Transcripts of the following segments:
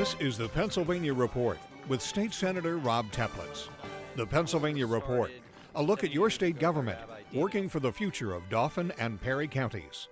This is the Pennsylvania Report with State Senator Rob Teplitz. The Pennsylvania Report, a look at your state government working for the future of Dauphin and Perry counties.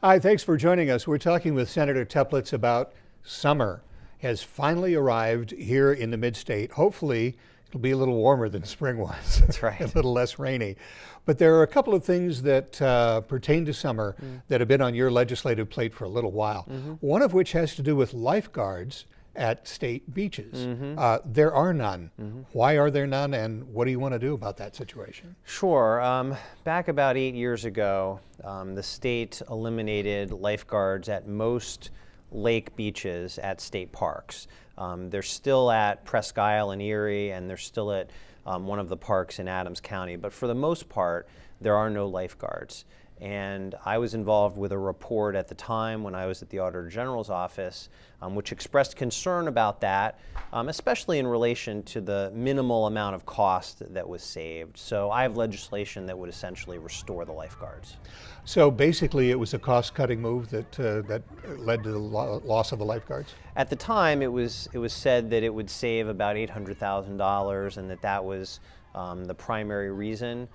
Hi, thanks for joining us. We're talking with Senator Teplitz about summer has finally arrived here in the mid-state. Hopefully, it'll be a little warmer than spring was. That's right. A little less rainy. But there are a couple of things that pertain to summer that have been on your legislative plate for a little while. One of which has to do with lifeguards at state beaches. There are none. Why are there none, and what do you want to do about that situation? Sure. Back about 8 years ago, the state eliminated lifeguards at most lake beaches at state parks. They're still at Presque Isle in Erie, and they're still at one of the parks in Adams County, but for the most part, there are no lifeguards. And I was involved with a report at the time when I was at the Auditor General's office, which expressed concern about that, especially in relation to the minimal amount of cost that was saved. So I have legislation that would essentially restore the lifeguards. So basically, it was a cost-cutting move that led to the loss of the lifeguards? At the time, it was said that it would save about $800,000 and that was the primary reason.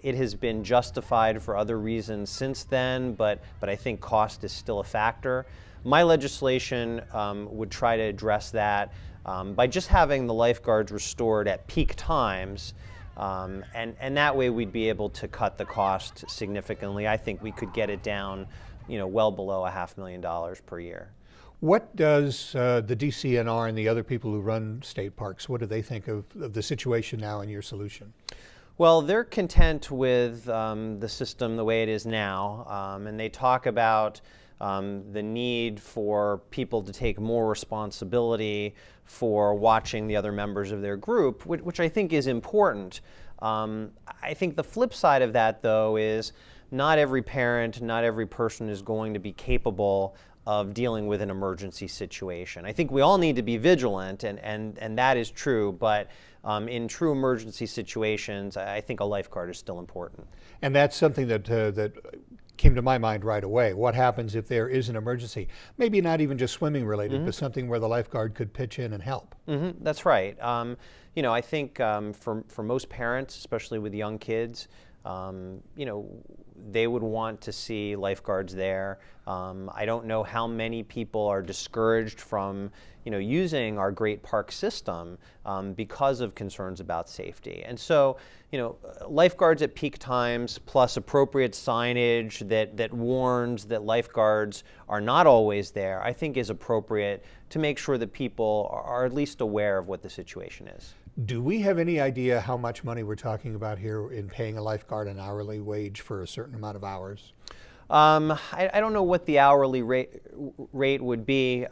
It has been justified for other reasons since then, but I think cost is still a factor. My legislation would try to address that by just having the lifeguards restored at peak times, and that way we'd be able to cut the cost significantly. I think we could get it down, well below $500,000 per year. What does the DCNR and the other people who run state parks, what do they think of the situation now and your solution? Well, they're content with the system the way it is now, and they talk about the need for people to take more responsibility for watching the other members of their group, which I think is important. I think the flip side of that, though, is not every parent, not every person is going to be capable of dealing with an emergency situation. I think we all need to be vigilant, and that is true, but in true emergency situations, I think a lifeguard is still important. And that's something that came to my mind right away. What happens if there is an emergency? Maybe not even just swimming related, but something where the lifeguard could pitch in and help. That's right. I think for most parents, especially with young kids, they would want to see lifeguards there. I don't know how many people are discouraged from, using our great park system because of concerns about safety. And so, lifeguards at peak times plus appropriate signage that warns that lifeguards are not always there, I think is appropriate to make sure that people are at least aware of what the situation is. Do we have any idea how much money we're talking about here in paying a lifeguard an hourly wage for a certain amount of hours? I don't know what the hourly rate would be,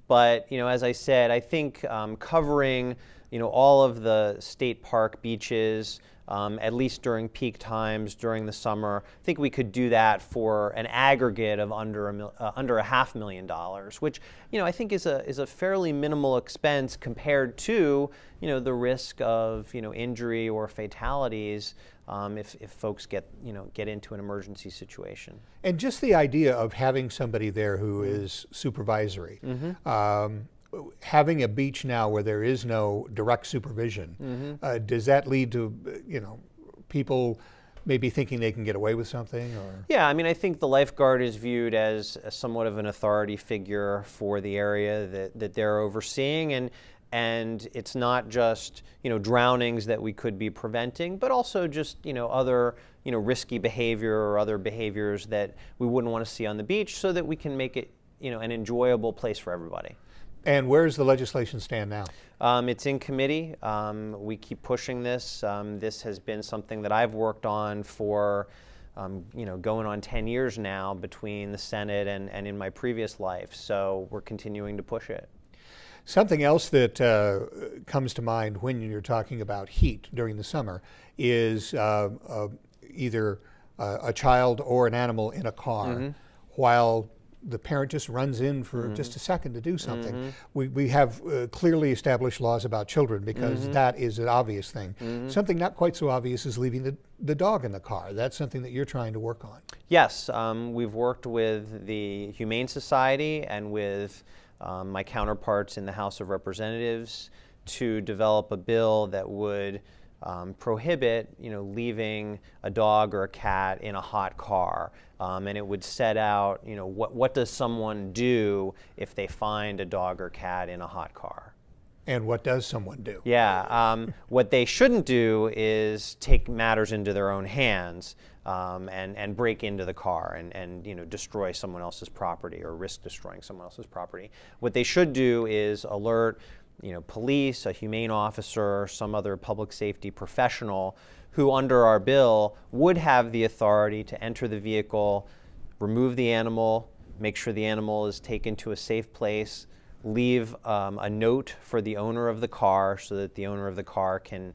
but as I said, I think covering all of the state park beaches, at least during peak times during the summer, I think we could do that for an aggregate of under $500,000, which I think is a fairly minimal expense compared to the risk of injury or fatalities if folks get into an emergency situation. And just the idea of having somebody there who is supervisory. Having a beach now where there is no direct supervision, does that lead to people maybe thinking they can get away with something? Or? Yeah, I think the lifeguard is viewed as somewhat of an authority figure for the area that they're overseeing, and it's not just drownings that we could be preventing, but also just other risky behavior or other behaviors that we wouldn't want to see on the beach, so that we can make it an enjoyable place for everybody. And where does the legislation stand now? It's in committee. We keep pushing this. This has been something that I've worked on for going on 10 years now between the Senate and in my previous life. So we're continuing to push it. Something else that comes to mind when you're talking about heat during the summer is either a child or an animal in a car while the parent just runs in for just a second to do something. We have clearly established laws about children because that is an obvious thing. Something not quite so obvious is leaving the dog in the car. That's something that you're trying to work on. Yes, we've worked with the Humane Society and with my counterparts in the House of Representatives to develop a bill that would prohibit, leaving a dog or a cat in a hot car, and it would set out, what does someone do if they find a dog or cat in a hot car? And what does someone do? Yeah, what they shouldn't do is take matters into their own hands and break into the car and destroy someone else's property or risk destroying someone else's property. What they should do is alert police, a humane officer, some other public safety professional who under our bill would have the authority to enter the vehicle, remove the animal, make sure the animal is taken to a safe place, leave a note for the owner of the car so that the owner of the car can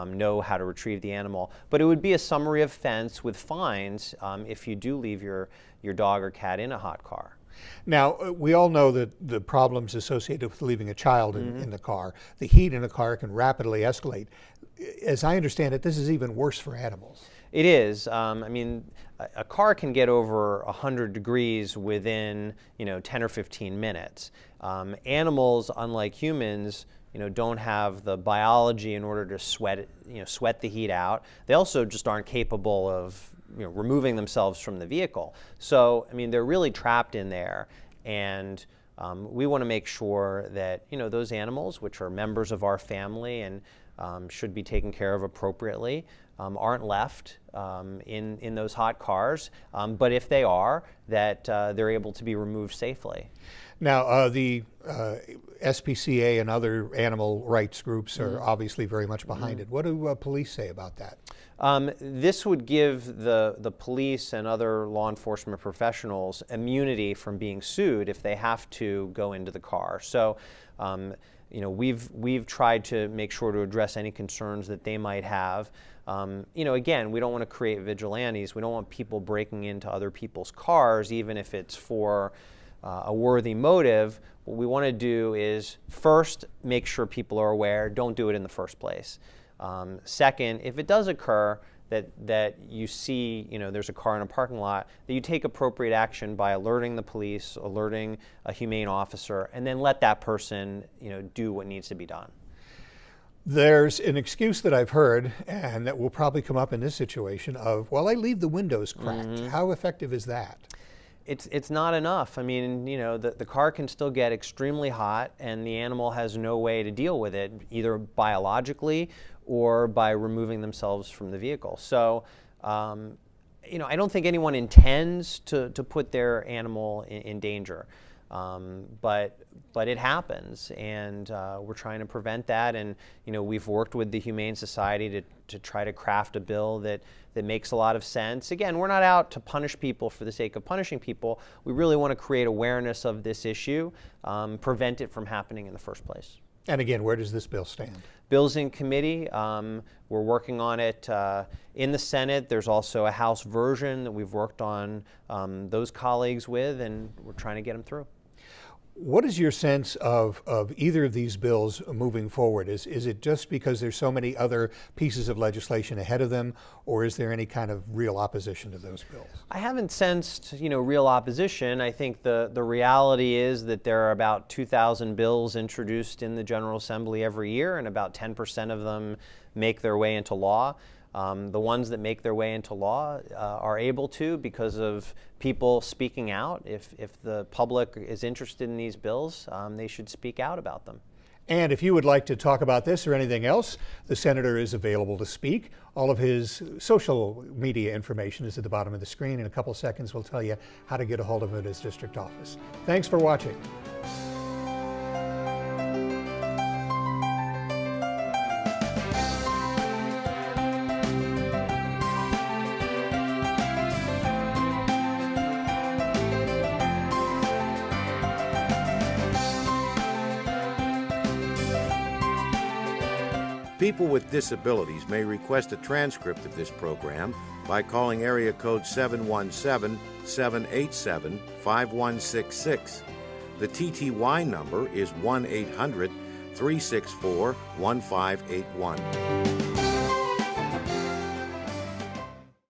know how to retrieve the animal. But it would be a summary offense with fines if you do leave your dog or cat in a hot car. Now, we all know that the problems associated with leaving a child in the car, the heat in a car can rapidly escalate. As I understand it, this is even worse for animals. It is. A car can get over 100 degrees within 10 or 15 minutes. Animals, unlike humans, don't have the biology in order to sweat the heat out. They also just aren't capable of removing themselves from the vehicle. So, they're really trapped in there, and we want to make sure that those animals, which are members of our family and should be taken care of appropriately, aren't left in those hot cars. But if they are, that they're able to be removed safely. Now, the SPCA and other animal rights groups are obviously very much behind it. What do police say about that? This would give the police and other law enforcement professionals immunity from being sued if they have to go into the car. So, we've tried to make sure to address any concerns that they might have. Again, we don't want to create vigilantes. We don't want people breaking into other people's cars, even if it's for a worthy motive. What we want to do is first make sure people are aware, don't do it in the first place. Second, if it does occur that you see, there's a car in a parking lot, that you take appropriate action by alerting the police, alerting a humane officer, and then let that person, do what needs to be done. There's an excuse that I've heard, and that will probably come up in this situation of, well, I leave the windows cracked. How effective is that? It's not enough. The car can still get extremely hot, and the animal has no way to deal with it, either biologically or by removing themselves from the vehicle. So, I don't think anyone intends to put their animal in danger, but it happens, and we're trying to prevent that. And we've worked with the Humane Society to try to craft a bill that makes a lot of sense. Again, we're not out to punish people for the sake of punishing people. We really want to create awareness of this issue, prevent it from happening in the first place. And again, where does this bill stand? Bill's in committee. We're working on it in the Senate. There's also a House version that we've worked on those colleagues with, and we're trying to get them through. What is your sense of either of these bills moving forward? Is it just because there's so many other pieces of legislation ahead of them, or is there any kind of real opposition to those bills? I haven't sensed, real opposition. I think the reality is that there are about 2,000 bills introduced in the General Assembly every year, and about 10% of them make their way into law. The ones that make their way into law are able to because of people speaking out. If the public is interested in these bills, they should speak out about them. And if you would like to talk about this or anything else, the Senator is available to speak. All of his social media information is at the bottom of the screen. In a couple seconds, we'll tell you how to get a hold of him at his district office. Thanks for watching. People with disabilities may request a transcript of this program by calling area code 717-787-5166. The TTY number is 1-800-364-1581.